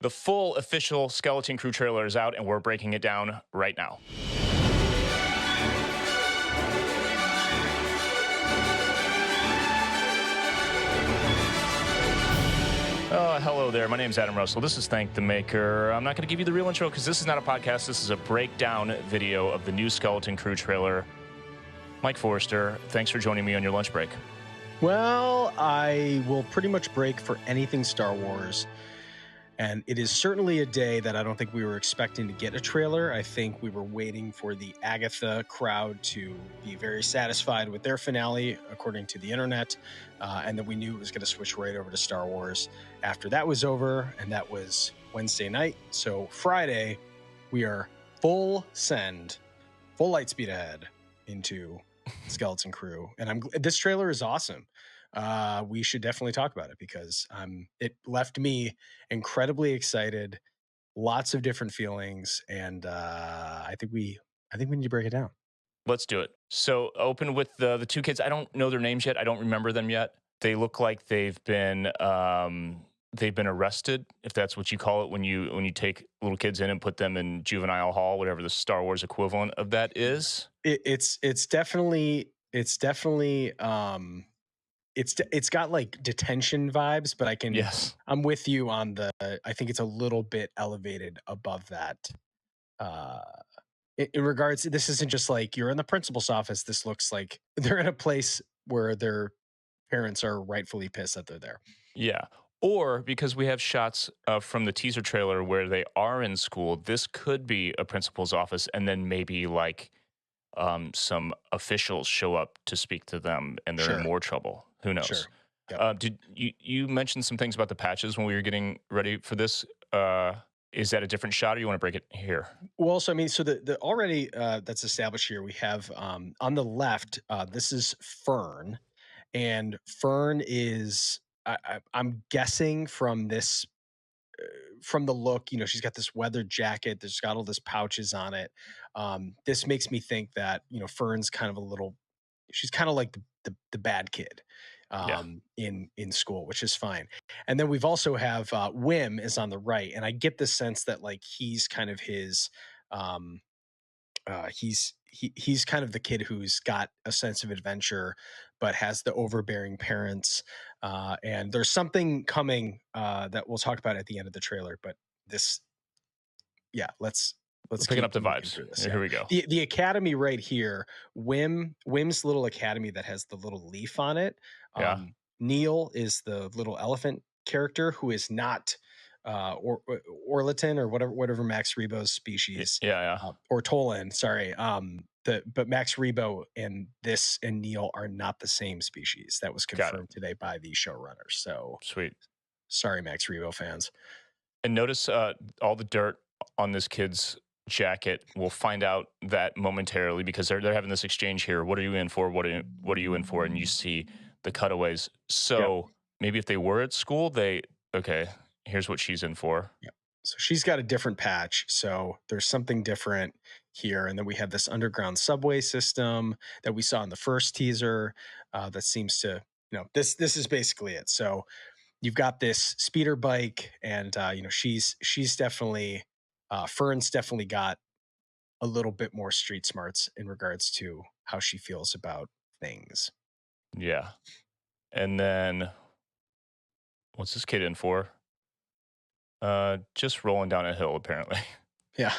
The full official Skeleton Crew trailer is out, and we're breaking it down right now. Hello there. My name is Adam Russell. This is Thank the Maker. I'm not going to give you the real intro because this is not a podcast. This is a breakdown video of the new Skeleton Crew trailer. Mike Forrester, thanks for joining me on your lunch break. Well, I will pretty much break for anything Star Wars. And it is certainly a day that I don't think we were expecting to get a trailer. I think we were waiting for the Agatha crowd to be very satisfied with their finale, according to the internet. And then we knew it was going to switch right over to Star Wars after that was over. And that was Wednesday night. So Friday, we are full send, full light speed ahead into Skeleton Crew. And this trailer is awesome. We should definitely talk about it because it left me incredibly excited, lots of different feelings, and I think we need to break it down. Let's do it. So open with the two kids. I don't know their names yet. I don't remember them yet. They look like they've been arrested, if that's what you call it when you take little kids in and put them in juvenile hall, whatever the Star Wars equivalent of that is. It's definitely it's got like detention vibes, but I'm with you on I think it's a little bit elevated above that. In regards, this isn't just like you're in the principal's office. This looks like they're in a place where their parents are rightfully pissed that they're there. Yeah. Or because we have shots from the teaser trailer where they are in school, this could be a principal's office, and then maybe like some officials show up to speak to them, and they're in more trouble. Who knows? Sure. Yep. Did you mentioned some things about the patches when we were getting ready for this? Is that a different shot, or you want to break it here? Well, so I mean, so the already that's established here. We have on the left. This is Fern, and Fern is I'm guessing from this. From the look, she's got this weathered jacket. There's got all this pouches on it. This makes me think that, Fern's kind of she's kind of like the bad kid in school, which is fine. And then we've also have Wim is on the right. And I get the sense that like he's kind of his he's kind of the kid who's got a sense of adventure, but has the overbearing parents. And there's something coming that we'll talk about at the end of the trailer. But let's picking up the vibes. Here we go. The academy right here, Wim's little academy that has the little leaf on it. Neil is the little elephant character who is not Orliton or whatever Max Rebo's species. Or Tolan, sorry. But Max Rebo and Neil are not the same species. That was confirmed today by the showrunners. So sweet. Sorry, Max Rebo fans. And notice all the dirt on this kid's jacket. We'll find out that momentarily because they're having this exchange here. What are you in for? What are you in for? And you see the cutaways. So maybe if they were at school, here's what she's in for. Yeah. So she's got a different patch. So there's something different here. And then we have this underground subway system that we saw in the first teaser that seems to, this is basically it. So you've got this speeder bike and, she's definitely, Fern's definitely got a little bit more street smarts in regards to how she feels about things. Yeah. And then what's this kid in for? Just rolling down a hill, apparently. Yeah.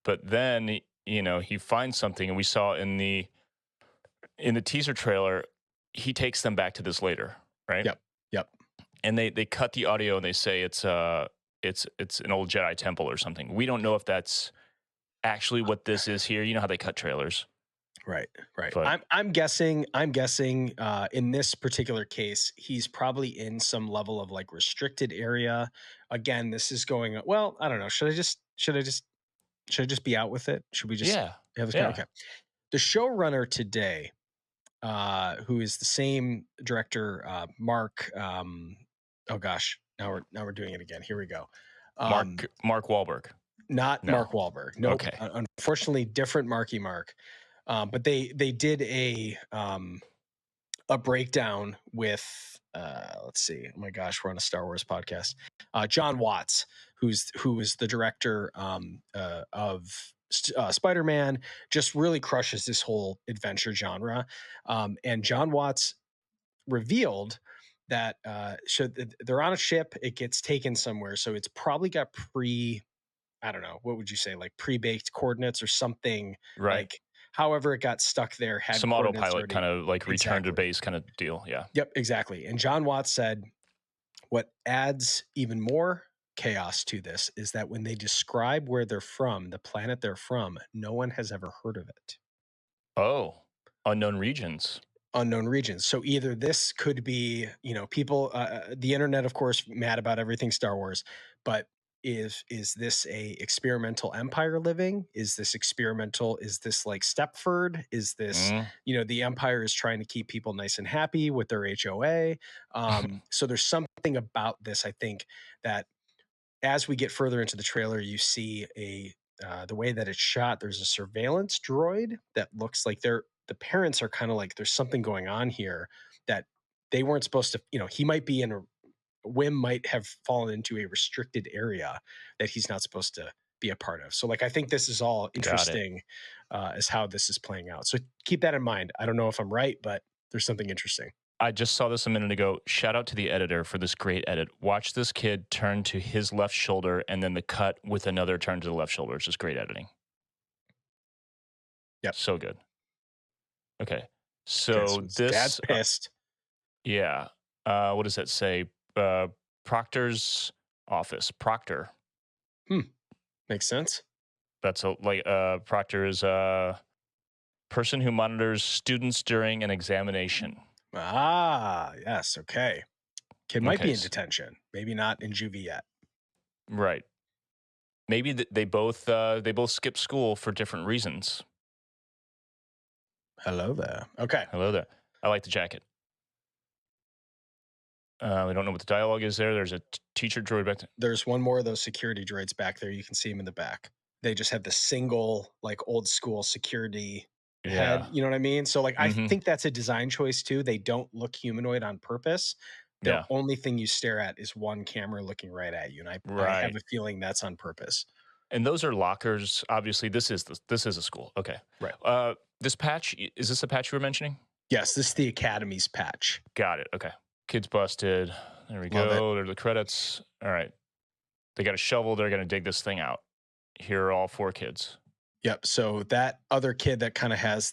But then, he finds something, and we saw in the teaser trailer, he takes them back to this later, right? Yep. And they cut the audio and they say it's an old Jedi temple or something. We don't know if that's actually what this is here. You know how they cut trailers. Right. But I'm guessing in this particular case, he's probably in some level of like restricted area. Again, this is going, well, I don't know. Should I just be out with it? Should we just have this? Okay. The showrunner today, who is the same director, Mark, oh gosh, now we're doing it again. Here we go. Mark Wahlberg. Not no. Mark Wahlberg. No, nope. Okay. Unfortunately, different Marky Mark. But they did a a breakdown with let's see, oh my gosh, we're on a Star Wars podcast. John Watts, who is the director of Spider-Man, just really crushes this whole adventure genre. And John Watts revealed that they're on a ship, it gets taken somewhere, so it's probably got I don't know, what would you say, like pre-baked coordinates or something, Right. like however it got stuck there had Some coordinates autopilot kind already. of like return to Exactly. base kind of deal. Yeah. Yep, exactly. And John Watts said what adds even more chaos to this is that when they describe where they're from, the planet they're from, no one has ever heard of it. Oh, unknown regions. Unknown regions. So either this could be, people, the internet, of course, mad about everything Star Wars, but is this a experimental empire living? Is this experimental? Is this like Stepford? Is this, Mm. the empire is trying to keep people nice and happy with their HOA? So there's something about this, I think, that as we get further into the trailer, you see the way that it's shot. There's a surveillance droid that looks like the parents are kind of like there's something going on here that they weren't supposed to. He might be in a whim might have fallen into a restricted area that he's not supposed to be a part of. So like I think this is all Got it. interesting as how this is playing out. So keep that in mind. I don't know if I'm right, but there's something interesting. I just saw this a minute ago. Shout out to the editor for this great edit. Watch this kid turn to his left shoulder and then the cut with another turn to the left shoulder. It's just great editing. Yep. So good. Okay. Okay, so So his dad's this, pissed. yeah. What does that say? Proctor's office. Proctor. Makes sense. That's Proctor is a person who monitors students during an examination. Ah, yes. Okay. Kid might be Okay. in detention. Maybe not in juvie yet. Right. Maybe they both skip school for different reasons. Hello there. Okay. Hello there. I like the jacket. We don't know what the dialogue is there. There's a teacher droid back there. There's one more of those security droids back there. You can see him in the back. They just have the single, like old school security head. Yeah. You know what I mean? So, like, I Mm-hmm. think that's a design choice too. They don't look humanoid on purpose. The Yeah. only thing you stare at is one camera looking right at you. And I have Right. a feeling that's on purpose. And those are lockers. Obviously, this is a school. Okay. Right. This patch, is this a patch you were mentioning? Yes, this is the Academy's patch. Got it. Okay. Kids busted. There we Love go. There are the credits. All right. They got a shovel. They're going to dig this thing out. Here are all 4 kids. Yep. So that other kid that kind of has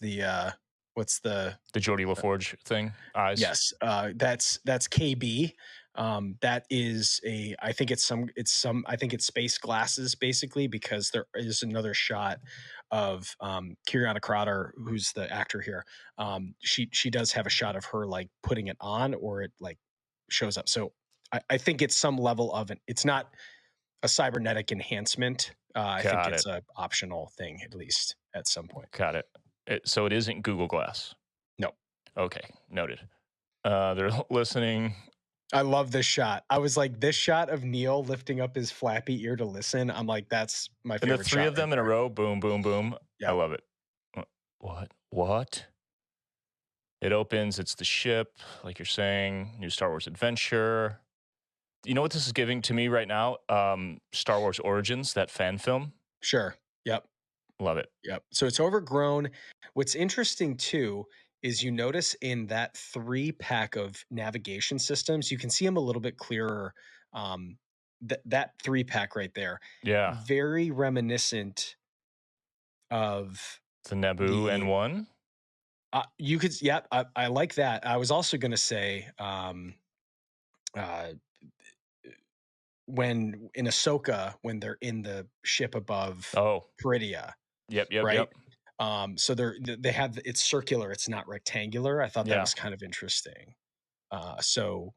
what's The Geordie LaForge thing. Eyes. yes, that's KB. That is I think I think it's space glasses basically, because there is another shot of Kiriana Crowder, who's the actor here. She does have a shot of her like putting it on, or it like shows up. So I think it's some level of it. It's not a cybernetic enhancement. I think Got it's it. a optional thing, at least at some point. Got it. So it isn't Google Glass. No. Okay. Noted. They're listening. I love this shot. I was like, this shot of Neil lifting up his flappy ear to listen. I'm like, that's my And favorite the 3 shot of them right in a there. row. Boom, boom, boom. I Yeah. love it. What? It opens. It's the ship, like you're saying. New Star Wars adventure. You know what this is giving to me right now? Star Wars Origins, that fan film. Sure. Yep. Love it. Yep. So it's overgrown. What's interesting too is you notice in that 3-pack of navigation systems, you can see them a little bit clearer. That 3-pack right there, Yeah. very reminiscent of The Naboo the. N1. You could, yeah, I like that. I was also going to say, when in Ahsoka, when they're in the ship above Oh. Peridia, Yep. right? So they have it's circular, it's not rectangular. I thought that Yeah. was kind of interesting. So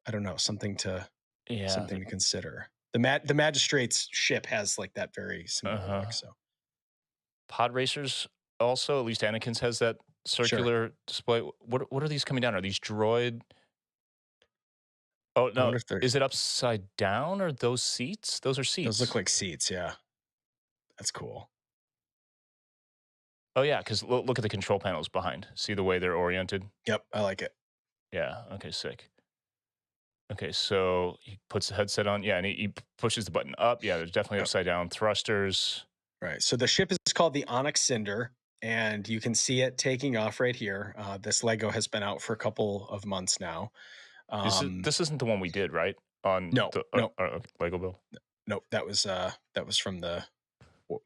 I don't know, something to consider. The magistrate's ship has like that very similar look. So Pod racers also, at least Anakin's has that circular display. What are these coming down? Are these droid? Oh I no, wonder if they're is it upside down or those seats? Those are seats. those look like seats. Yeah, that's cool. Oh yeah, because look at the control panels behind. See the way they're oriented? Yep, I like it. Yeah. Okay. Sick. Okay. So he puts the headset on. Yeah, and he pushes the button up. Yeah, there's definitely Yep. upside down thrusters. Right. So the ship is called the Onyx Cinder, and you can see it taking off right here. This Lego has been out for a couple of months now. This isn't the one we did, right? On No, the no, okay, Lego build. no. That was from the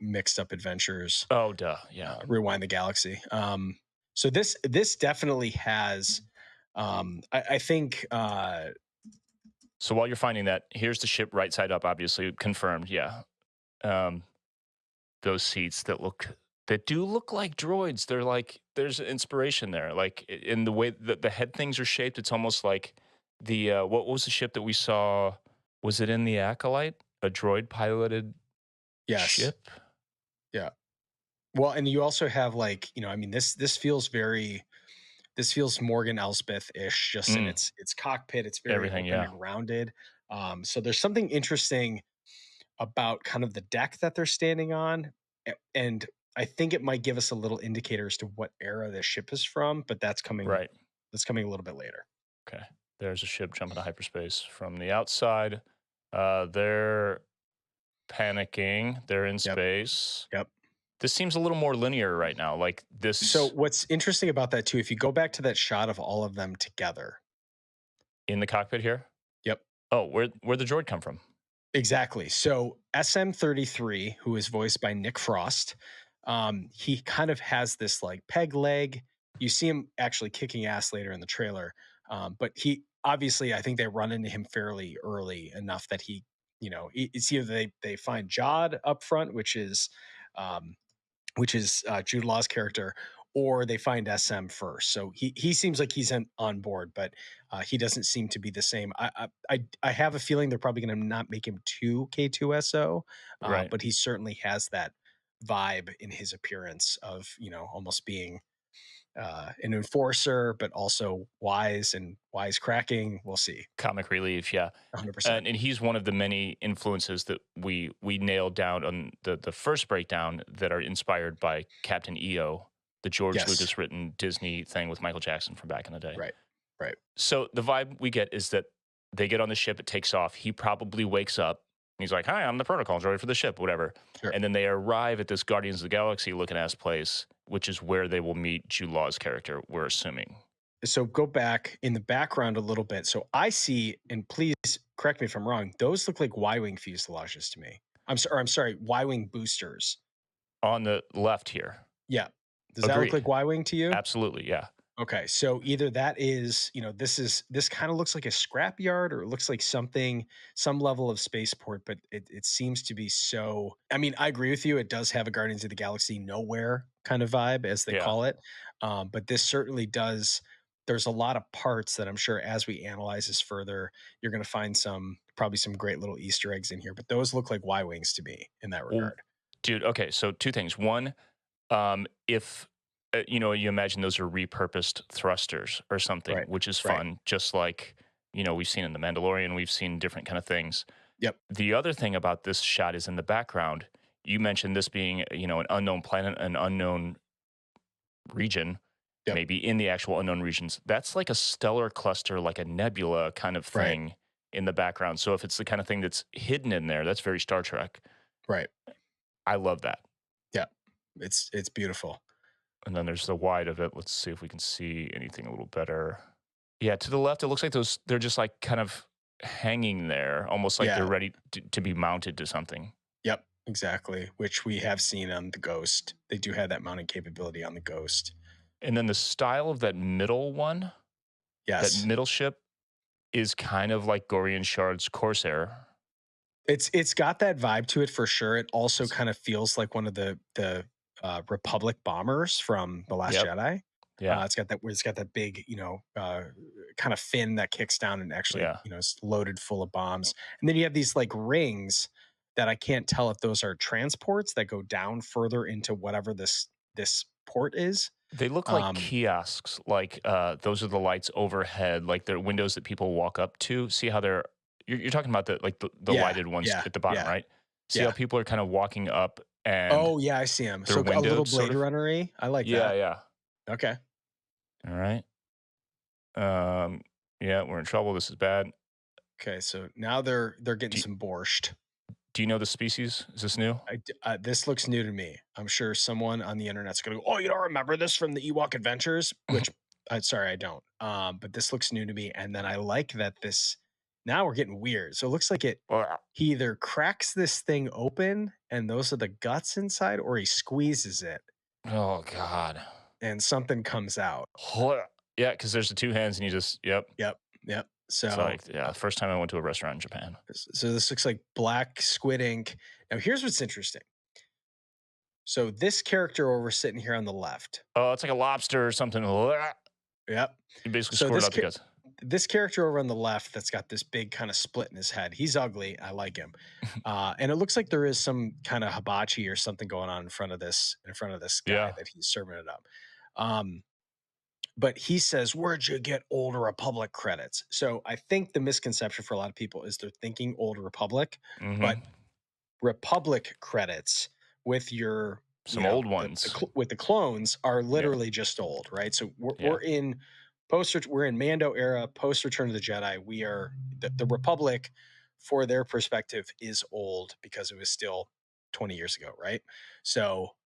Mixed Up Adventures, Oh, duh. Yeah. Rewind the Galaxy. So this definitely has. I think. So while you're finding that, here's the ship right side up, obviously confirmed. Yeah. Um, those seats that do look like droids. They're like there's inspiration there. Like in the way that the head things are shaped, it's almost like the what was the ship that we saw? Was it in the Acolyte? A droid piloted Yes. ship? Yeah. Well, and you also have like I mean this feels very this feels Morgan Elsbeth ish just in Mm, its cockpit. It's very everything, open yeah. and rounded. So there's something interesting about kind of the deck that they're standing on. And I think it might give us a little indicator as to what era this ship is from, but Right. that's coming a little bit later. Okay. There's a ship jumping to hyperspace from the outside. They're panicking. They're in Yep. space. Yep. This seems a little more linear right now. Like So this what's interesting about that too, if you go back to that shot of all of them together. in the cockpit here. Yep. Oh, where'd the droid come from? Exactly. So SM-33, who is voiced by Nick Frost, he kind of has this like peg leg. You see him actually kicking ass later in the trailer, but he obviously I think they run into him fairly early enough that it's either they find Jod up front, um, which is Jude Law's character, or they find SM first. So he seems like he's on board, but he doesn't seem to be the same. I have a feeling they're probably going to not make him too K2SO, Right. but he certainly has that vibe in his appearance of almost being an enforcer, but also wise and wisecracking. We'll see. Comic relief, yeah. 100%. And he's one of the many influences that we nailed down on the first breakdown that are inspired by Captain EO, the George Yes. Lucas written Disney thing with Michael Jackson from back in the day. Right. Right. So the vibe we get is that they get on the ship, it takes off. He probably wakes up. He's like, "Hi, I'm the protocol droid for the ship, whatever." Sure. And then they arrive at this Guardians of the Galaxy looking ass place, which is where they will meet Jude Law's character. We're assuming. So go back in the background a little bit. So I see, and please correct me if I'm wrong, those look like Y-wing fuselages to me. I'm sorry, Y-wing boosters. On the left here. Yeah. Does that look Agreed. like Y-wing to you? Absolutely, yeah. Okay, so either that is, this kind of looks like a scrapyard, or it looks like some level of spaceport, but it seems to be so. I mean, I agree with you. It does have a Guardians of the Galaxy nowhere kind of vibe, as they Yeah. call it. But this certainly does. There's a lot of parts that I'm sure as we analyze this further, you're going to find probably some great little Easter eggs in here. But those look like Y wings to me in that Well, regard. dude, okay, so two things. One, if you imagine those are repurposed thrusters or something, Right. which is Right. fun, just like we've seen in the Mandalorian, we've seen different kind of things. Yep. The other thing about this shot is in the background. You mentioned this being an unknown planet, an unknown region, Yep. maybe in the actual unknown regions. That's like a stellar cluster, like a nebula kind of Right. thing in the background. So if it's the kind of thing that's hidden in there, that's very Star Trek. Right. I love that. Yeah. It's beautiful. And then there's the wide of it. Let's see if we can see anything a little better. Yeah, to the left, it looks like they're just like kind of hanging there, almost like they're Yeah. ready to be mounted to something. Yep, exactly. Which we have seen on the Ghost. They do have that mounting capability on the Ghost. And then the style of that middle one, that Yes, middle ship, is kind of like Gorian Shard's Corsair. it's got that vibe to it for sure. It also kind of feels like one of the Republic bombers from the Last Yep. Jedi. Yeah. It's got that big, kind of fin that kicks down and actually, Yeah. is loaded full of bombs. And then you have these like rings that I can't tell if those are transports that go down further into whatever this port is. They look like kiosks, like those are the lights overhead, like they're windows that people walk up to. See how you're talking about the Yeah, lighted ones yeah, at the bottom, yeah, right? See how yeah. people are kind of walking up and Oh yeah, I see him. they're So a little windowed, sort Blade of. Runner-y. I like Yeah, that. yeah. Okay. All right. Um, yeah, we're in trouble. This is bad. Okay. So now they're getting Do you, some borscht. do you know the species? Is this new? This looks new to me. I'm sure someone on the internet's gonna go, "Oh, you don't remember this from the Ewok Adventures?" Which, sorry, I don't. But this looks new to me, and then I like that this. Now we're getting weird. So it looks like it. Well, He either cracks this thing open, and those are the guts inside, or he squeezes it, oh God. and something comes out. Yeah, because there's the two hands, and you just yep. Yep, yep. It's So, like yeah, the first time I went to a restaurant in Japan. so this looks like black squid ink. Now, here's what's interesting. So this character over sitting here on the left. Oh, it's like a lobster or something. Yep. You basically So squirted out the guts. this character over on the left that's got this big kind of split in his head. He's ugly. I like him. And it looks like there is some kind of hibachi or something going on in front of this guy Yeah. that he's serving it up. But he says, "Where'd you get Old Republic credits?" So I think the misconception for a lot of people is they're thinking Old Republic, Mm-hmm. but Republic credits with your Some old ones. with the clones are literally just old, right? So we're in we're in Mando era, post Return of the Jedi. We are the Republic, for their perspective, is old because it was still 20 years ago, right? So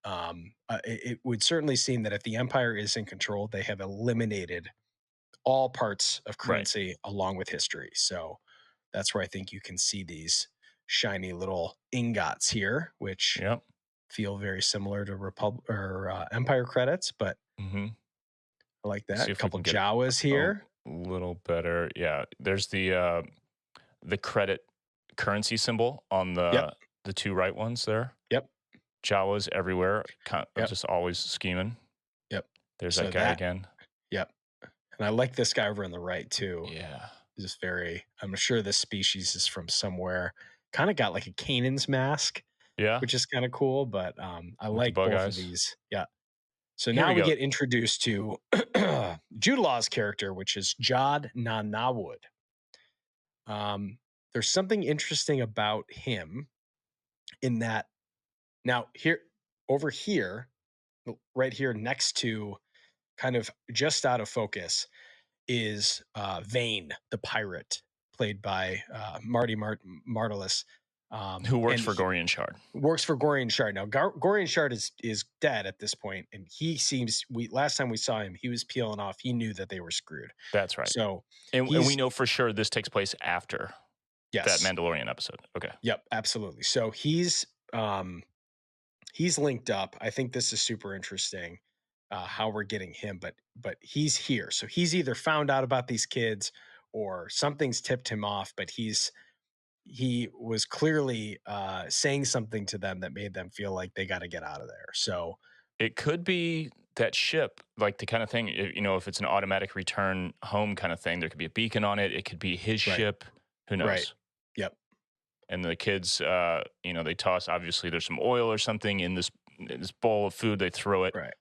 it would certainly seem that if the Empire is in control, they have eliminated all parts of Right. currency along with history. So that's where I think you can see these shiny little ingots here, which Yep. feel very similar to Empire credits, but Mm-hmm. I like See that. A if we couple can get Jawas a here. little better. Yeah. There's the credit currency symbol on Yep. the two right ones there. Yep. Jawas everywhere, Yep. just always scheming. Yep. There's So that guy again. yep. And I like this guy over on the right too. Yeah. He's just I'm sure this species is from somewhere. Kind of got like a Kanan's mask, Yeah. which is kind of cool, but I With the like bug both of eyes. these. Yeah. So Here now we we go. get introduced to Jude Law's character, which is Jod Nanawud. There's something interesting about him in that now here over here, right here next to kind of just out of focus is Vane, the pirate, played by Marty Martelis. Who works And for he Gorian Shard. works for Gorian Shard. Now, Gorian Shard is dead at this point, and he seems last time we saw him, he was peeling off. He knew that they were screwed. That's right. So And we know for sure this takes place after that yes, Mandalorian episode. Okay. yep, absolutely. So he's linked up. I think this is super interesting how we're getting him, but he's here. So he's either found out about these kids or something's tipped him off. But he was clearly saying something to them that made them feel like they got to get out of there. So It could be that ship, like the kind of thing, if it's an automatic return home kind of thing, there could be a beacon on it. It could be his right, ship. Who knows? right, yep, And the kids, they toss. Obviously, there's some oil or something in this bowl of food. They throw it. right.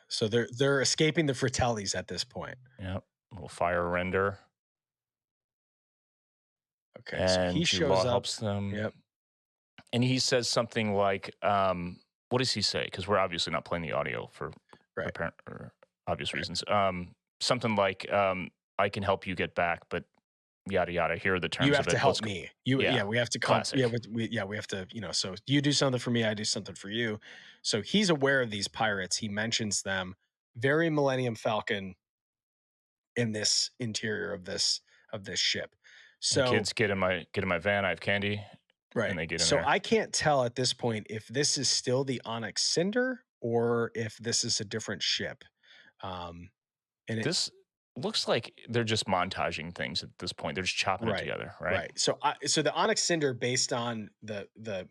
So they're escaping the Fratellis at this point. Yep. A little fire render. Okay, so he And Jude shows Law up. helps them. Yep. And he says something like, what does he say? Because we're obviously not playing the audio for Right. apparent or obvious Right. reasons. Something like, I can help you get back, but yada yada. Here are the terms You of have it. to help me. Yeah, we have to Classic. we have to, so you do something for me, I do something for you. So he's aware of these pirates. He mentions them. Very Millennium Falcon in this interior of this ship. And So kids, get in my van. I have candy. right. And they get in So there. I can't tell at this point if this is still the Onyx Cinder or if this is a different ship. And This looks like they're just montaging things at this point. They're just chopping it together, right? Right. So so the Onyx Cinder, based on the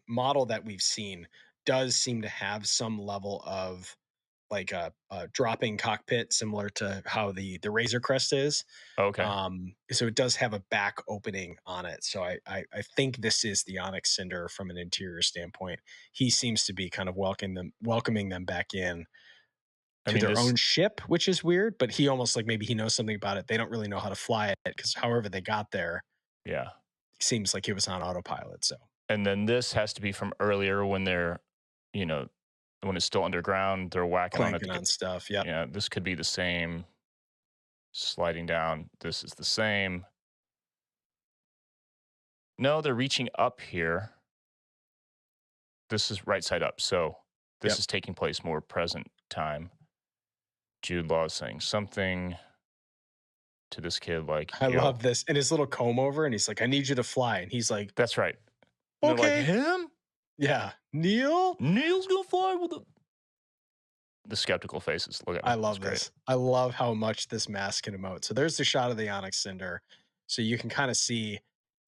model that we've seen, does seem to have some level of like a dropping cockpit, similar to how the Razor Crest is. Okay. So it does have a back opening on it. So I think this is the Onyx Cinder from an interior standpoint. He seems to be kind of welcoming them back in to their own ship, which is weird, but he almost like maybe he knows something about it. They don't really know how to fly it because however they got there, yeah, seems like it was on autopilot. So and then this has to be from earlier when they're you know, when it's still underground, they're whacking on it Clanking to get. on stuff. Yep. Yeah, this could be the same. Sliding down, this is the same. No, they're reaching up here. This is right side up. So this Yep. is taking place more present time. Jude Law is saying something to this kid like, I yo, love this. And his little comb over, and he's like, I need you to fly. And he's like, that's right. And they're like, okay. him? Yeah. Neil? Neil's gonna fly with the skeptical faces. Look at I him. It's love great. this. I love how much this mask can emote. So there's the shot of the Onyx Cinder. So you can kind of see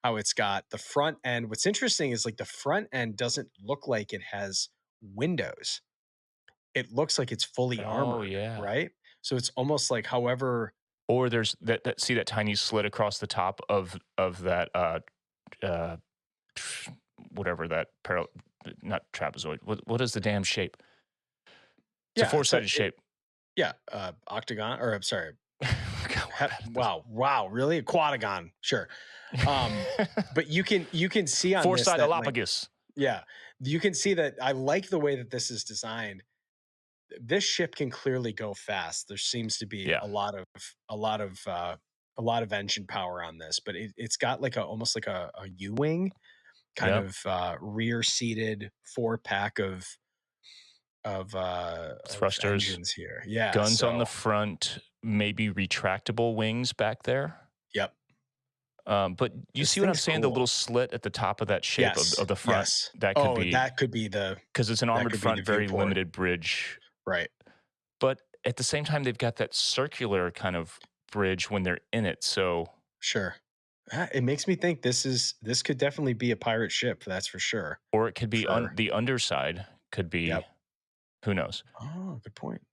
how it's got the front end. What's interesting is like the front end doesn't look like it has windows. It looks like it's fully Oh armored, yeah. right? So it's almost like however Or there's that see that tiny slit across the top of that uh whatever that not trapezoid. What is the damn shape? It's a yeah, four-sided shape. yeah, octagon or I'm sorry. God, we're bad at this. Wow, really? A quadagon. Sure. Um but you can see on this Four-sided that like Galapagos. yeah, you can see that I like the way that this is designed. This ship can clearly go fast. There seems to be Yeah. a lot of engine power on this, but it's got like a almost like a U-wing kind Yep. of rear seated four pack of Thrusters, engines here. Yeah. guns on the So front, maybe retractable wings back there. yep, But you this see what I'm thing's saying? The cool. little slit at the top of that shape Yes. of the front, Yes. that could Oh, be because it's an that armored could be the front, very viewport. limited bridge. Right. But at the same time, they've got that circular kind of bridge when they're in it. So, Sure. It makes me think this could definitely be a pirate ship. That's for sure. or it could be For the underside could be, yep. who knows? Oh, good point.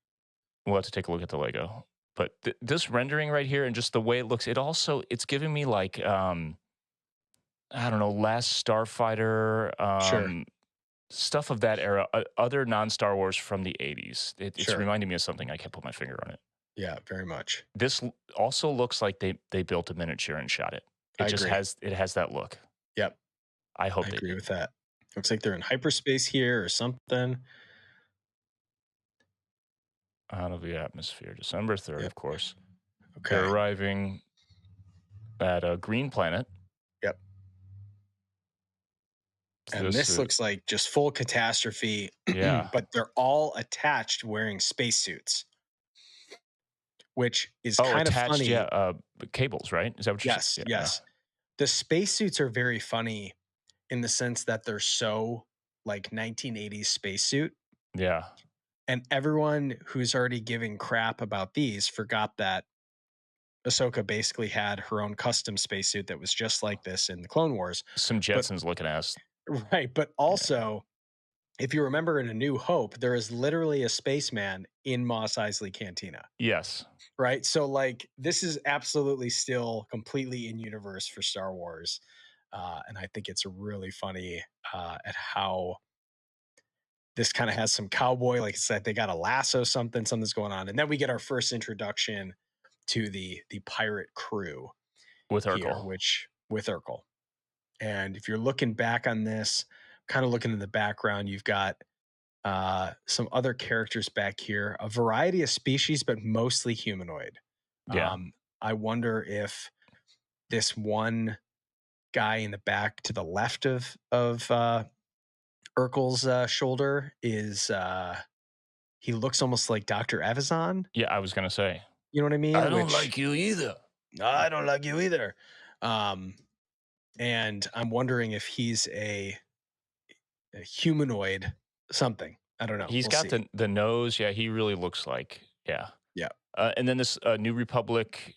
We'll have to take a look at the Lego. But this rendering right here and just the way it looks, it's giving me like, I don't know, Last Starfighter, Sure. stuff of that era, other non-Star Wars from the 80s. It's Sure. reminding me of something. I can't put my finger on it. Yeah, very much. This also looks like they built a miniature and shot it. I It just agree. has that look. Yep. I I hope they agree did. with that. Looks like they're in hyperspace here or something. Out of the atmosphere. December 3rd, Yep. of course. They're Okay. arriving at a green planet. Yep. And This this is, looks like just full catastrophe, yeah. but they're all attached wearing spacesuits, which is Oh, kind of attached, yeah, funny. cables, right? Is that what you're saying? Yes, Yeah. yes. The spacesuits are very funny in the sense that they're so like 1980s spacesuit. Yeah. And everyone who's already giving crap about these forgot that Ahsoka basically had her own custom spacesuit that was just like this in the Clone Wars. Some But Jetsons looking ass. right, but Yeah. also if you remember in A New Hope, there is literally a spaceman in Mos Eisley Cantina, Yes. right? So like this is absolutely still completely in universe for Star Wars. And I think it's really funny at how this kind of has some cowboy, like I said, they got a lasso, something's going on. And then we get our first introduction to the pirate crew With here, Urkel. which with Urkel. And if you're looking back on this, kind of looking in the background, you've got some other characters back here, a variety of species, but mostly humanoid. Yeah. I wonder if this one guy in the back to the left of Urkel's shoulder is he looks almost like Dr. Evazan. Yeah, I was gonna say. You know what I I mean? don't Which like you either. I don't like you either. Um, and I'm wondering if he's a humanoid something. I don't know. He's We'll got see. the nose. Yeah, he really looks like, yeah. Yeah. And then this New Republic.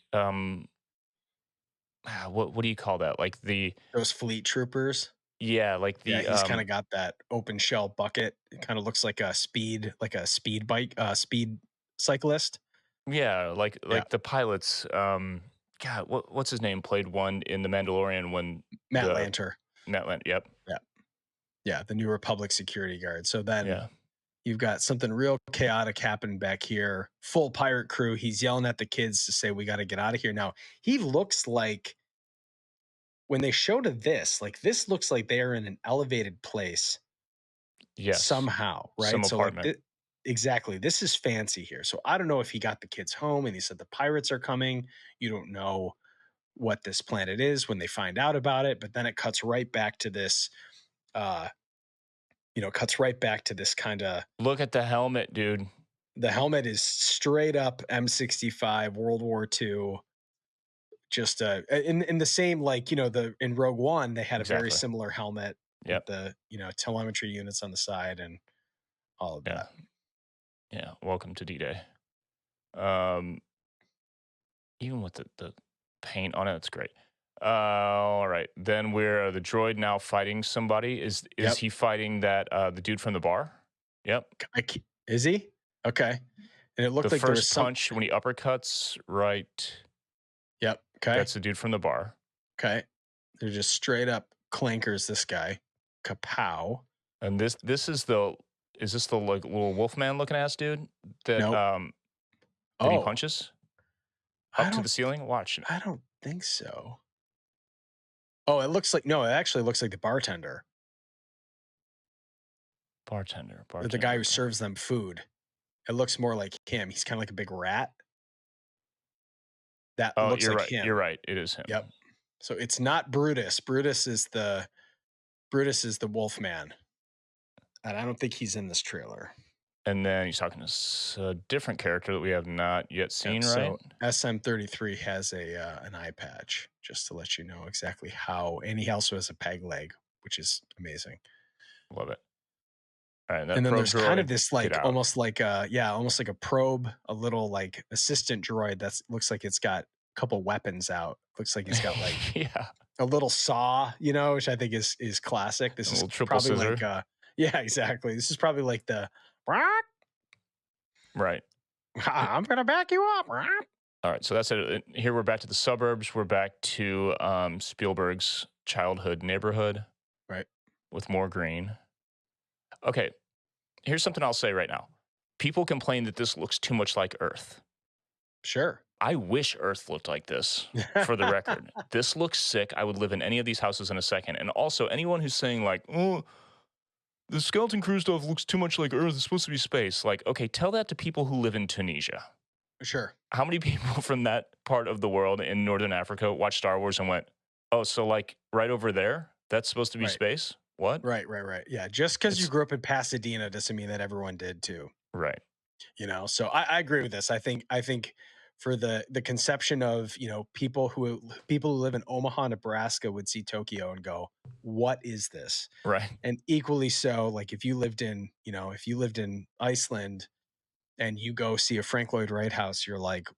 What do you call that? Like the Those fleet troopers. yeah, like Yeah, the he's kind of got that open shell bucket. It kind of looks like a speed bike, speed cyclist. yeah, Yeah. like the pilots. God, what's his name? Played one in the Mandalorian when Matt the Lanter. Netland. Yep. Yeah. Yeah. The New Republic security guard. So then Yeah. you've got something real chaotic happening back here. Full pirate crew. He's yelling at the kids to say, we got to get out of here. Now, he looks like when they showed this, like this looks like they are in an elevated place Yes. somehow, Some right? So like apartment. exactly, this is fancy here. So I don't know if he got the kids home and he said the pirates are coming. You don't know what this planet is when they find out about it, but then it cuts right back to this uh cuts right back to this kind of Look at the helmet, dude. the helmet is straight up M65 World War II. Just in the same, like, the in Rogue One they had a very Exactly. similar helmet with Yep. the telemetry units on the side and all of Yeah. that. Yeah. Welcome to D-Day. Um, even with the paint on it, it's great. All right. Then we're the droid now fighting somebody. Is Yep. he fighting that the dude from the bar? Yep. Is he okay? And it The looked like there was first some. punch when he uppercuts, right? Yep. Okay. That's the dude from the bar. Okay. They're just straight up clankers. This guy, kapow. And this is this the like little Wolfman looking ass dude that Nope. that he Oh, punches I up to don't. the ceiling? Watch. I don't think so. Oh, it looks like no. It actually looks like the bartender, Bartender, the guy bartender, who serves them food. It looks more like him. He's kind of like a big rat. That Oh, looks you're like right. You're him. right. It is him. Yep. So it's not Brutus. Brutus is the Wolf Man, and I don't think he's in this trailer. And then he's talking to a different character that we have not yet Yep. seen, right? So SM33 has an eye patch, just to let you know exactly how, and he also has a peg leg, which is amazing. Love it. All right, that And then probe there's kind of droid, this get like out. almost like a probe, a little like assistant droid that looks like it's got a couple weapons out. Looks like he's got like Yeah, a little saw, which I think is classic. a This is little triple probably like scissor. yeah, exactly. This is probably like the Right. I'm gonna back you up. All right, so that's it. Here we're back to the suburbs. We're back to Spielberg's childhood neighborhood Right. with more green. Okay, here's something I'll say right now. People complain that this looks too much like Earth. Sure. I wish Earth looked like this, for the record. This looks sick. I would live in any of these houses in a second. And also, anyone who's saying, like, oh, the skeleton crew stuff looks too much like Earth, it's supposed to be space. Like, okay, tell that to people who live in Tunisia. Sure. How many people from that part of the world in Northern Africa watched Star Wars and went, oh, so like right over there, that's supposed to be Right. space? What? Right. Yeah. Just because you It's grew up in Pasadena doesn't mean that everyone did too. right. So I agree with this. I think for the conception of people who live in Omaha, Nebraska would see Tokyo and go, "What is this?" Right. And equally so, like if you lived in Iceland and you go see a Frank Lloyd Wright house, you're like,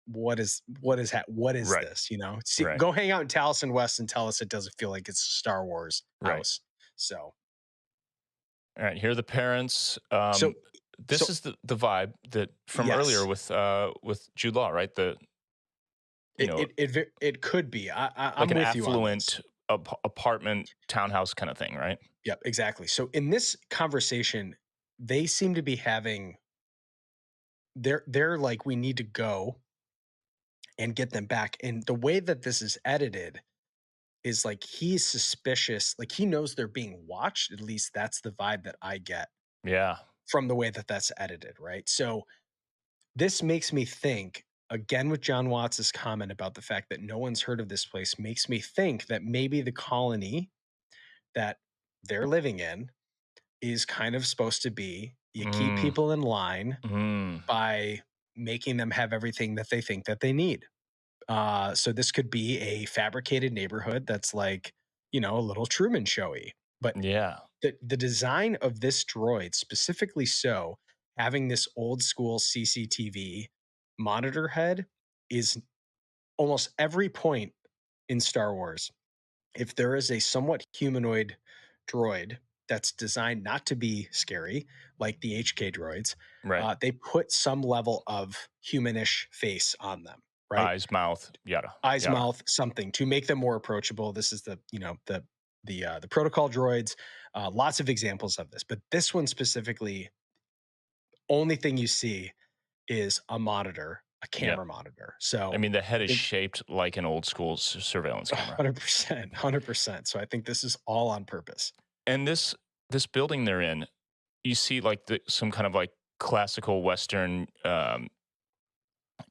what is Right. this? Right. Go hang out in Towson West and tell us it doesn't feel like it's a Star Wars Right. house. So All right. Here are the parents. so This so is the vibe that from earlier yes, with Jude Law, right? The you it know it it, it could be. like I'm an with you on this. affluent apartment townhouse kind of thing, right? Yep, exactly. So in this conversation, they seem to be having they're like, we need to go and get them back. And the way that this is edited is like he's suspicious, like he knows they're being watched. At least that's the vibe that I get Yeah. from the way that that's edited, right? So this makes me think again with John Watts's comment about the fact that no one's heard of this place makes me think that maybe the colony that they're living in is kind of supposed to be you keep Mm, people in line mm, by making them have everything that they think that they need. So this could be a fabricated neighborhood that's like, a little Truman showy. But yeah. the design of this droid, specifically so, having this old school CCTV monitor head is almost every point in Star Wars. If there is a somewhat humanoid droid that's designed not to be scary, like the HK droids, Right. they put some level of humanish face on them, right? Eyes, mouth, yada, Eyes, yada. mouth, something to make them more approachable. This is the protocol droids. Lots of examples of this, but this one specifically, only thing you see is a monitor, a Yep. camera monitor. I So mean, the head I is think shaped like an old school surveillance camera. 100%, 100%. So I think this is all on purpose. And this building they're in, you see like some kind of like classical Western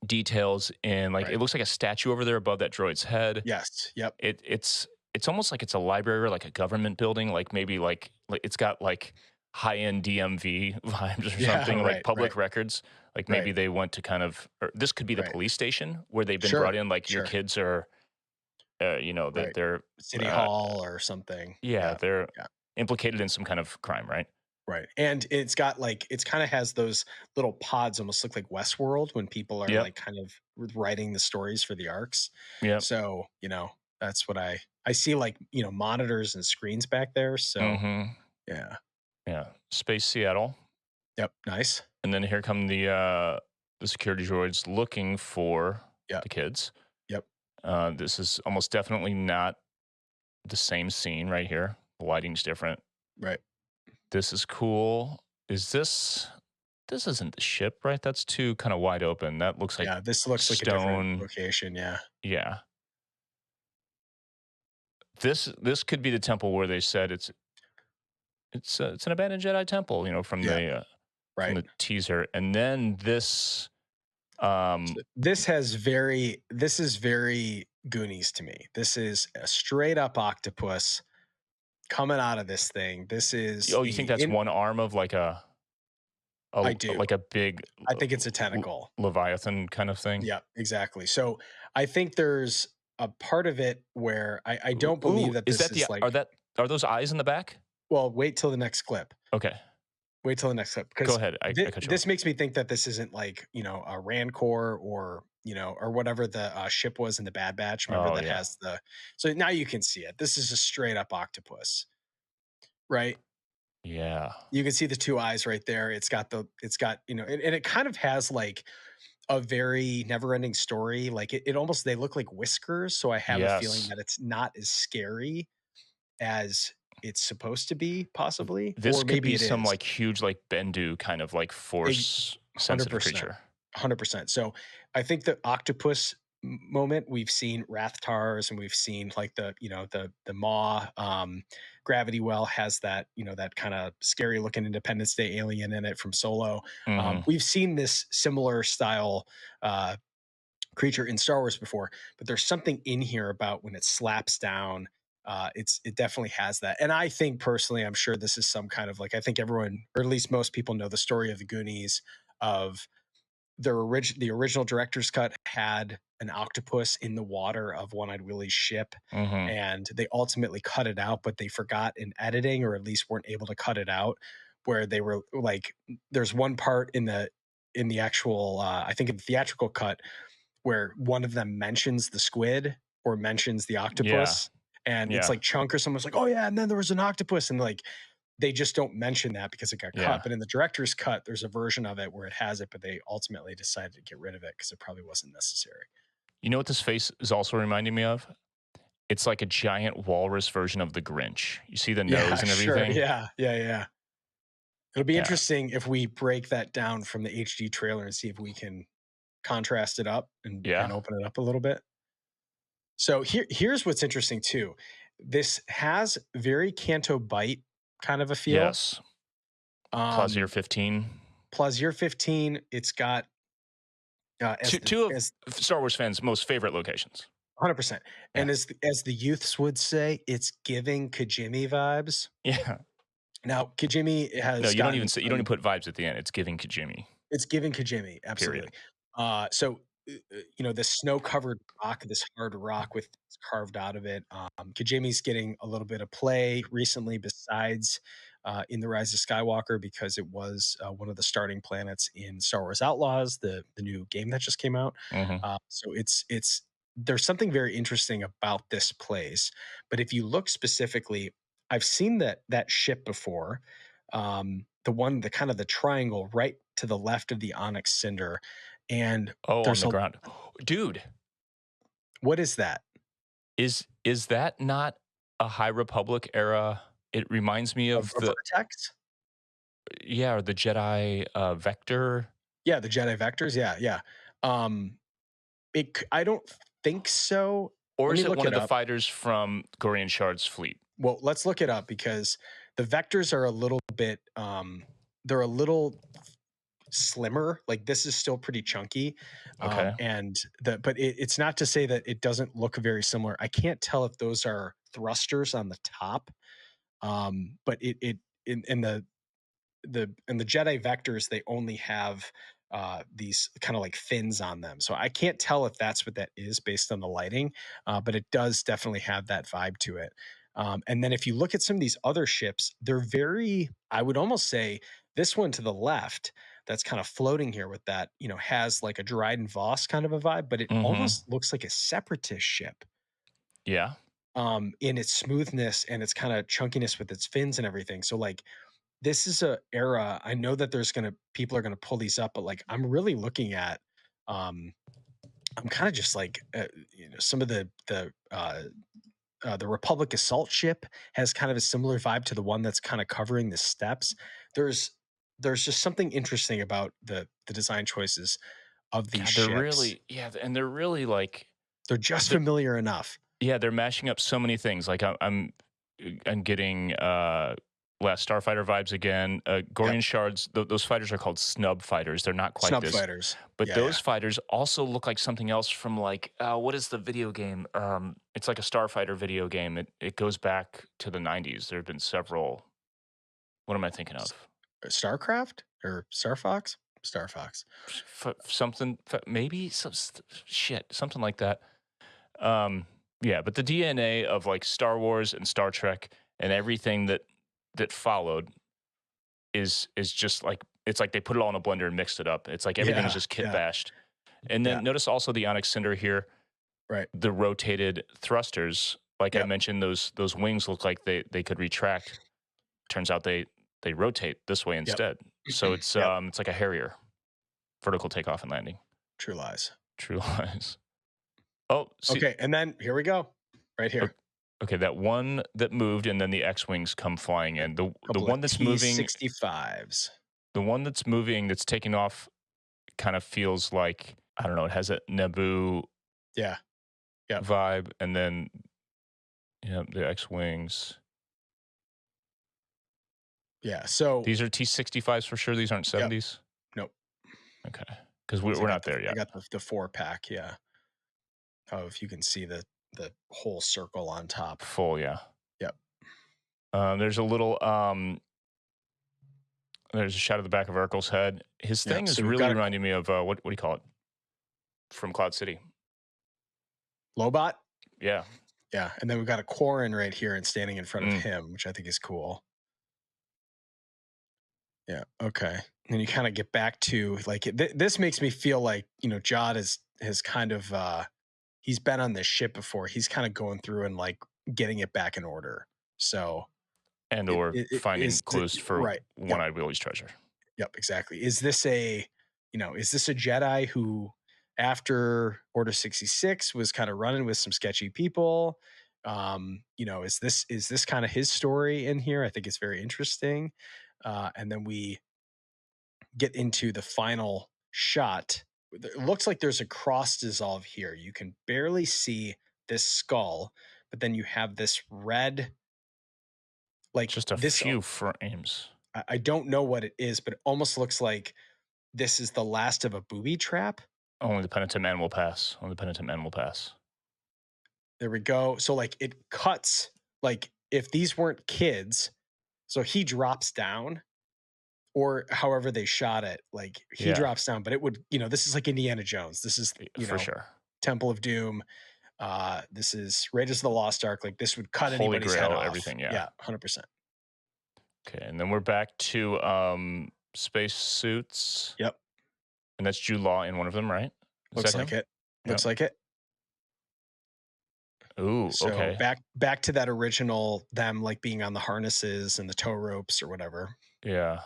details in like Right. it looks like a statue over there above that droid's head. Yes. Yep. It's almost like it's a library or like a government building, like maybe like it's got like high end DMV vibes or Yeah. something, like Right. Right. public records. Like Right. maybe they went to kind of, or this could be the Right. police station where they've been brought Sure. in. Like your Sure. kids are, Right. they're, City uh, Hall or something. yeah, Yeah. they're Yeah. implicated in some kind of crime, right? Right. And it's got like it's kind of has those little pods almost look like Westworld when people are Yep. like kind of writing the stories for the arcs. Yep. So, that's what I see like, monitors and screens back there. So, Mm-hmm. yeah. Yeah. Space Seattle. Yep. Nice. And then here come the security droids looking for Yep. the kids. Yep. This is almost definitely not the same scene right here. The lighting's different. Right. This is cool. Is this? This isn't the ship, right? That's too kind of wide open. That looks like Yeah. This looks like a different stone. location. Yeah. Yeah. This could be the temple where they said it's an abandoned Jedi temple. Yeah. From Right. the teaser, and then this. Um, So this is very Goonies to me. This is a straight up octopus coming out of this thing. This is oh, you think the that's in one arm of like I do. like a big I think it's a tentacle. leviathan kind of thing? Yeah, exactly. So I think there's a part of it where I don't believe Ooh, that is this that is like, are those eyes in the back? well, wait till the next clip. Okay, Wait till the next clip go because ahead. I cut you off. this makes me think that this isn't like, a Rancor or, or whatever the ship was in the Bad Batch. Remember Oh that yeah, has so now you can see it. This is a straight up octopus, right? yeah, You can see the two eyes right there. It's got, and it kind of has like a very never ending story. Like it almost, they look like whiskers. So I have a feeling yes. that it's not as scary as it's supposed to be, possibly, This or could maybe be it some is. like huge like Bendu kind of like Ex- force sensitive 100%. creature. 100%. So I think the octopus moment, we've seen Rathtars and we've seen like the Maw gravity well has that, that kind of scary looking Independence Day alien in it from Solo. Hmm. We've seen this similar style creature in Star Wars before, but there's something in here about when it slaps down. It definitely has that, and I think personally, I'm sure this is some kind of like, I think everyone, or at least most people, know the story of the Goonies. Of the original director's cut had an octopus in the water of One-Eyed Willie's ship, Hmm. and they ultimately cut it out, but they forgot in editing, or at least weren't able to cut it out. Where they were like, there's one part in the actual, I think in the theatrical cut, where one of them mentions the squid or mentions the Yeah, octopus, and it's yeah, like Chunk or someone's like, "Oh yeah," and then there was an octopus, and like they just don't mention that because it got cut. yeah. But in the director's cut, there's a version of it where it has it, but they ultimately decided to get rid of it because it probably wasn't necessary. You know what this face is also reminding me of? It's like a giant walrus version of the Grinch. You see the Yeah, nose and sure. everything? Yeah, yeah, yeah. It'll be Yeah. interesting if we break that down from the HD trailer and see if we can contrast it up and Yeah. open it up a little bit. So here's what's interesting too. This has very Canto Bite kind of a feel. Yes. Plaisir Um, 15. Plus year 15, it's got Two, as the two of as Star Wars fans' most favorite locations. 100%. Yeah. And as the youths would say, it's giving Kajimi vibes. Yeah. Now, Kajimi No, has you don't gotten even say, you don't even put vibes at the end. It's giving Kijimi. it's giving Kajimi, absolutely. Period. So this snow-covered rock, this hard rock with carved out of it. Kajimi's getting a little bit of play recently, besides in the Rise of Skywalker, because it was one of the starting planets in Star Wars Outlaws, the new game that just came out. Hmm. So it's there's something very interesting about this place. But if you look specifically, I've seen that ship before. The kind of the triangle right to the left of the Onyx Cinder, and Oh, on there's the a ground. Dude, what is that? is that not a High Republic era? It reminds me of A the vertex? yeah, or the Jedi Vector. Yeah, the Jedi vectors. Yeah, yeah. Um, I don't think so. Or Let me is it look one it of the up. fighters from Gorian Shard's fleet? Well, let's look it up because the vectors are a little bit. they're a little slimmer. Like this is still pretty chunky, Okay. and but it's not to say that it doesn't look very similar. I can't tell if those are thrusters on the top, but it in the Jedi vectors they only have these kind of like fins on them, so I can't tell if that's what that is based on the lighting, but it does definitely have that vibe to it. And then if you look at some of these other ships, they're very, I would almost say this one to the left that's kind of floating here with that, has like a Dryden Voss kind of a vibe, but it Mm-hmm. almost looks like a separatist ship Yeah. in its smoothness and its kind of chunkiness with its fins and everything. So like this is a era. I know that people are gonna pull these up, but like I'm really looking at um I'm kind of just like some of the Republic assault ship has kind of a similar vibe to the one that's kind of covering the steps. There's there's just something interesting about the design choices of these God, they're ships. really, yeah, and they're really like, They're just they're, familiar enough. yeah, they're mashing up so many things. Like I'm getting Last Starfighter vibes again. Yep. Gorian shards. Those fighters are called snub fighters. They're not quite Snub this, fighters. but Yeah, yeah. those fighters also look like something else from like what is the video game? It's like a Starfighter video game. It goes back to the '90s. There have been several. What am I thinking S- of? Starcraft or Star Fox? Star Fox. Something maybe some shit something like that. Um, yeah, but the DNA of like Star Wars and Star Trek and everything that followed is just like it's like they put it all in a blender and mixed it up. It's like everything is Yeah, just kit yeah, bashed. And yeah. then notice also the Onyx Cinder here, Right. the rotated thrusters. Like I Yep. mentioned, those wings look like they could retract. Turns out they rotate this way Yep. instead. So Yep. it's like a Harrier, vertical takeoff and landing. True lies. True lies. Oh, see, Okay, and then here we go. Right o- here. okay, that one that moved and then the X-wings come flying Yep. in. The Couple of one that's moving, T-65s. the one that's moving that's taking off kind of feels like I don't know, it has a Naboo Yeah. Yep. vibe and then the X-wings. Yeah. So, These are T-65s for sure. These aren't yep. 70s. Nope. Okay. Cuz 'Cause we're not there I yet. got the 4-pack, yeah. Oh, if you can see the whole circle on top. Full, yeah. Yep. There's a little there's a shot of the back of Urkel's head. His Yeah. thing is So we've really got a reminding me of what do you call it? From Cloud City. Lobot. Yeah. Yeah. And then we've got a Quarren right here and standing in front of Mm. him, which I think is cool. Yeah. Okay. And you kind of get back to like this makes me feel like, Jod has kind of he's been on this ship before. He's kind of going through and like getting it back in order. So And it, or it, it finding is the, clues for right. Yep. One-Eyed Willie's treasure. Yep. Exactly. Is this a Jedi who, after Order 66, was kind of running with some sketchy people? Is this kind of his story in here? I think it's very interesting. And then we get into the final shot. It looks like there's a cross dissolve here. You can barely see this skull, but then you have this red, like Just a this. few frames. I don't know what it is, but it almost looks like this is the last of a booby trap. Only the penitent man will pass. Only the penitent man will pass. There we go. So like it cuts, like if these weren't kids, so he drops down, or however they shot it, like he Yeah, drops down, but it would, this is like Indiana Jones. This is, for sure. Temple of Doom. This is Raiders of the Lost Ark. Like this would cut Holy anybody's head Grail, off. everything, yeah. Yeah, 100%. Okay, and then we're back to space suits. Yep. And that's Jude Law in one of them, right? Is Looks that like him? it. Yep. Looks like it. Ooh, So okay. back to that original them like being on the harnesses and the tow ropes or whatever. Yeah.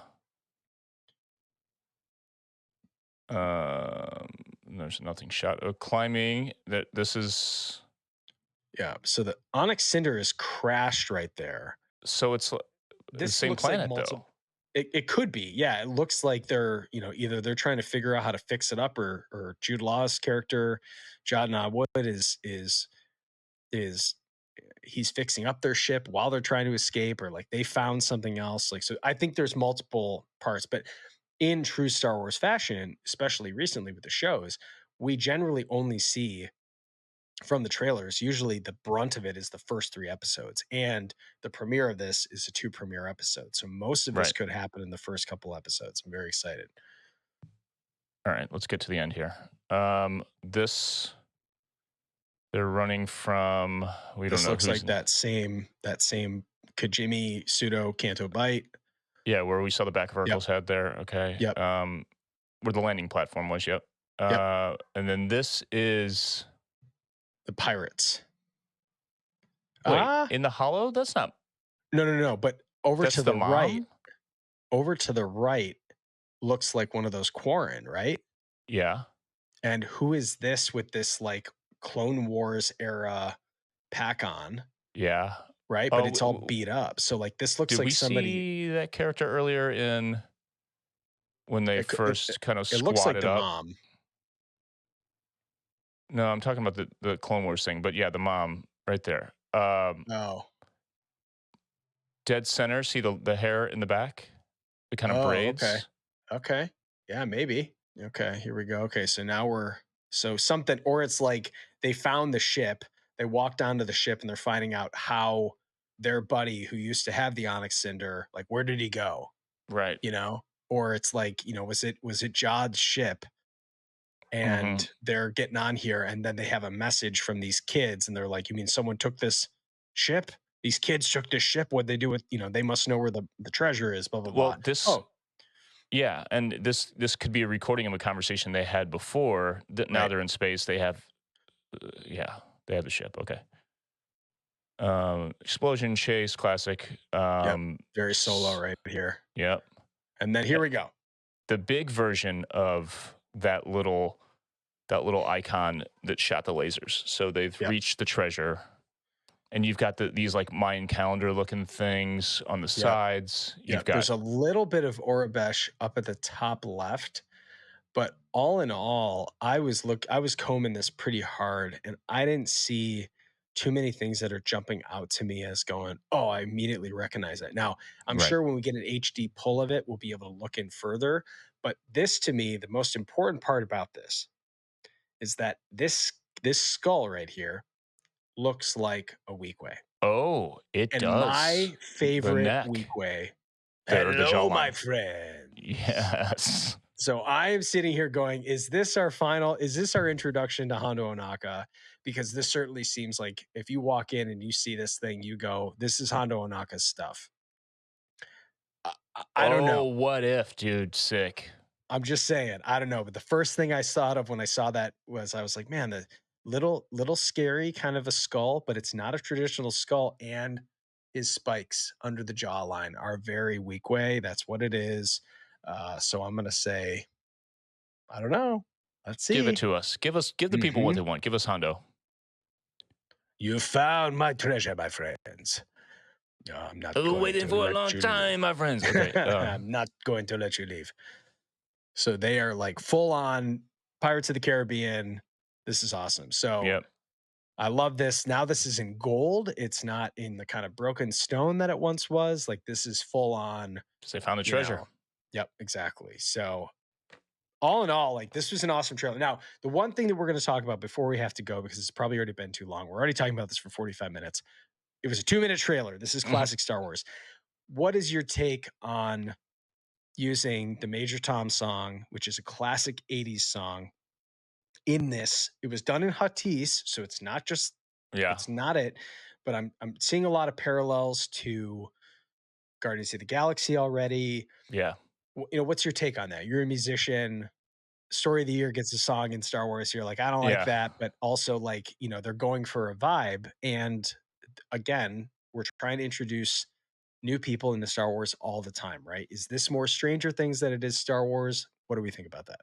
Um, there's nothing shot. Climbing. That this is Yeah. So the Onyx Cinder is crashed right there. so it's the This same looks like planet multiple. though. It could be, yeah. It looks like they're, either they're trying to figure out how to fix it up, or Jude Law's character, Jod Wood is he's fixing up their ship while they're trying to escape, or like they found something else. Like, so I think there's multiple parts, but in true Star Wars fashion, especially recently with the shows, we generally only see from the trailers, usually the brunt of it is the first 3 episodes. And the premiere of this is a 2 premiere episodes. So most of this Right. could happen in the first couple episodes. I'm very excited. All right, let's get to the end here. This they're running from we don't This know looks who's like that same Kajimi pseudo Canto Bite. yeah, where we saw the back of Yep. Urkel's head there. Okay. Yep. Where the landing platform was, yep. Yep. And then this is The pirates. wait, Ah, in the hollow? That's not no. But over that's to the the right, mom? looks like one of those Quarren, right? Yeah. And who is this with this like Clone Wars era pack on, Yeah. right? But Oh, it's all beat up. So like this looks did like we somebody. see that character earlier in when they It first kind of looks like squatted the up? mom. No, I'm talking about the Clone Wars thing, but yeah, the mom right there. Oh. Dead center, see the hair in the back? The kind of Oh, okay. braids? Okay. Yeah, maybe. Okay, here we go. Okay, so now so something, or it's like they found the ship, they walked onto the ship and they're finding out how their buddy who used to have the Onyx Cinder, like where did he go? Right. You know? Or it's like, was it Jod's ship Mhm. and they're getting on here and then they have a message from these kids and they're like, you mean someone took this ship? These kids took this ship. What'd they do with, they must know where the treasure is, blah, blah, Well, blah. this Oh, yeah, and this could be a recording of a conversation they had before. That now right. they're in space. They have, yeah, they have the ship. Okay. Explosion chase, classic. Yep. Very solo right here. Yep. And then here we go. The big version of that little icon that shot the lasers. So they've Yep. reached the treasure, and you've got these like Mayan calendar looking things on the Yep. sides. You've Yep. got There's a little bit of Orabesh up at the top left, but all in all, I was combing this pretty hard and I didn't see too many things that are jumping out to me as going, oh, I immediately recognize that. Now, I'm right. sure when we get an HD pull of it, we'll be able to look in further. But this to me, the most important part about this is that this skull right here looks like a Weequay. Oh, it And does. my The favorite neck, Weequay, the hello, my jawline. friends. Yes. So I am sitting here going, is this our introduction to Hondo Onaka? Because this certainly seems like if you walk in and you see this thing, you go, this is Hondo Onaka's stuff. I don't Oh, know. what if, dude? Sick. I'm just saying, I don't know. But the first thing I thought of when I saw that was I was like, man, the little scary kind of a skull, but it's not a traditional skull. And his spikes under the jawline are very weak way. That's what it is. So I'm gonna say, I don't know. Let's Give it see. to us. Give the people what they want. Give us Hondo. You found my treasure, my friends. No, I'm not going Waiting to for a let long you time, my friends. Okay. leave. I'm not going to let you leave. So they are like full on Pirates of the Caribbean. This is awesome. So Yep. I love this. Now this is in gold. It's not in the kind of broken stone that it once was. Like this is full on, Because they found the you treasure. know. Yep, exactly. So all in all, like this was an awesome trailer. Now, the one thing that we're going to talk about before we have to go, because it's probably already been too long. We're already talking about this for 45 minutes. It was a 2-minute trailer. This is Mhm. classic Star Wars. What is your take on using the Major Tom song, which is a classic 80s song, in this? It was done in Huttese, so it's not just Yeah. it's not it, but I'm seeing a lot of parallels to Guardians of the Galaxy already. Yeah. What's your take on that? You're a musician. Story of the Year gets a song in Star Wars. You're like, I don't like Yeah. that, but also like, they're going for a vibe. And again, we're trying to introduce new people into Star Wars all the time, right? Is this more Stranger Things than it is Star Wars? What do we think about that?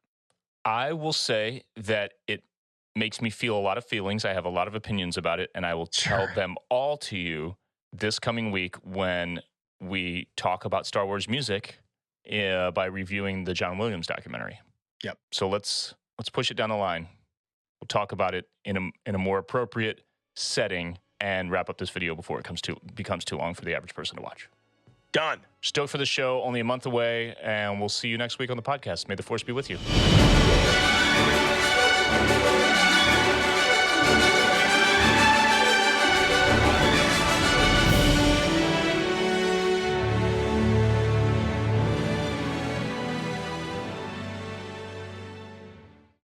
I will say that it makes me feel a lot of feelings. I have a lot of opinions about it, and I will tell Sure. them all to you this coming week when we talk about Star Wars music by reviewing the John Williams documentary. Yep. So let's push it down the line. We'll talk about it in a more appropriate setting and wrap up this video before it becomes too long for the average person to watch. Done. Stoked for the show, only a month away, and we'll see you next week on the podcast. May the force be with you.